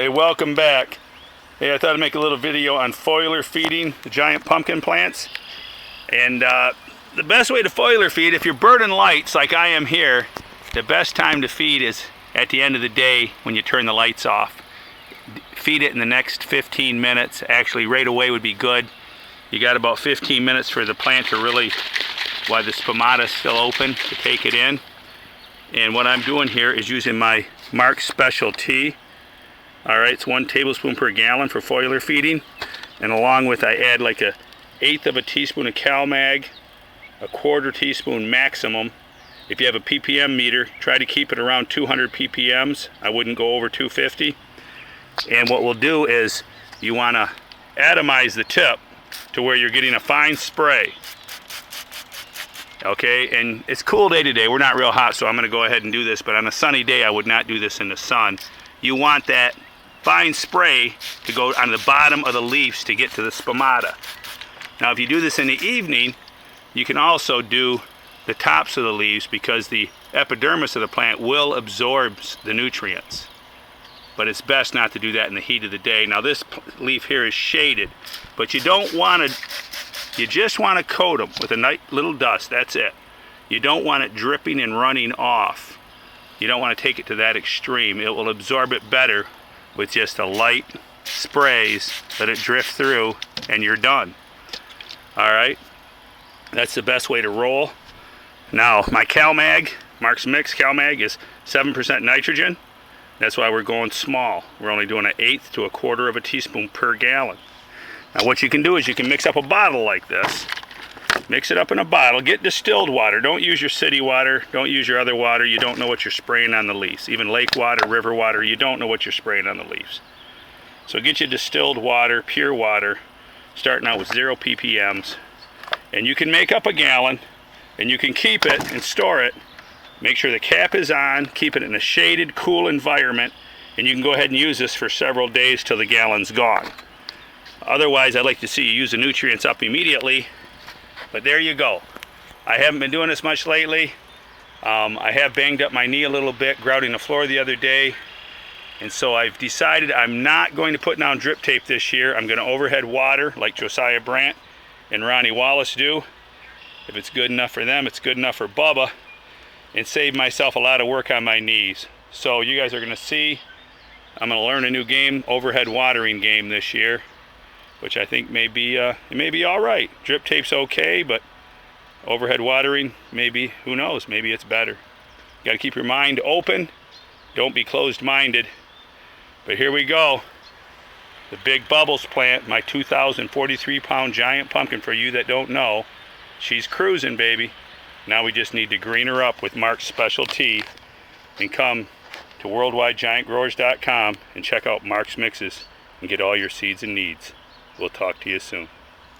Hey, welcome back. Hey, I thought I'd make a little video on foliar feeding the giant pumpkin plants. And the best way to foliar feed, if you're burning lights like I am here, the best time to feed is at the end of the day when you turn the lights off. Feed it in the next 15 minutes. Actually, right away would be good. You got about 15 minutes for the plant to really, while the stomata is still open, to take it in. And what I'm doing here is using my Mark Special Tea. Alright, it's 1 tablespoon per gallon for foliar feeding. And along with, I add like 1/8 of a teaspoon of CalMag, 1/4 teaspoon maximum. If you have a ppm meter, try to keep it around 200 ppms. I wouldn't go over 250. And what we'll do is you want to atomize the tip to where you're getting a fine spray. Okay, and it's a cool day today. We're not real hot, so I'm going to go ahead and do this. But on a sunny day, I would not do this in the sun. You want that fine spray to go on the bottom of the leaves to get to the stomata. Now if you do this in the evening, you can also do the tops of the leaves because the epidermis of the plant will absorb the nutrients. But it's best not to do that in the heat of the day. Now this leaf here is shaded, but you don't want to, you just want to coat them with a nice little dust, that's it. You don't want it dripping and running off. You don't want to take it to that extreme. It will absorb it better with just a light sprays, let it drift through, and you're done. Alright, that's the best way to roll. Now, my CalMag, Mark's Mix CalMag, is 7% nitrogen. That's why we're going small. We're only doing 1/8 to 1/4 of a teaspoon per gallon. Now what you can do is you can mix up a bottle like this. Mix it up in a bottle. Get distilled water. Don't use your city water. Don't use your other water. You don't know what you're spraying on the leaves. Even lake water, river water, you don't know what you're spraying on the leaves. So get you distilled water, pure water, starting out with 0 ppms. And you can make up a gallon, and you can keep it and store it. Make sure the cap is on. Keep it in a shaded, cool environment. And you can go ahead and use this for several days till the gallon's gone. Otherwise, I'd like to see you use the nutrients up immediately. But there you go. I haven't been doing this much lately. I have banged up my knee a little bit grouting the floor the other day. And so I've decided I'm not going to put down drip tape this year. I'm going to overhead water like Josiah Brandt and Ronnie Wallace do. If it's good enough for them, it's good enough for Bubba. And save myself a lot of work on my knees. So you guys are going to see, I'm going to learn a new game, overhead watering game this year, which I think may be it may be all right. Drip tape's okay, but overhead watering, maybe, who knows, maybe it's better. You got to keep your mind open. Don't be closed-minded. But here we go. The Big Bubbles plant, my 2,043-pound giant pumpkin, for you that don't know. She's cruising, baby. Now we just need to green her up with Mark's Special Tea and come to worldwidegiantgrowers.com and check out Mark's Mixes and get all your seeds and needs. We'll talk to you soon.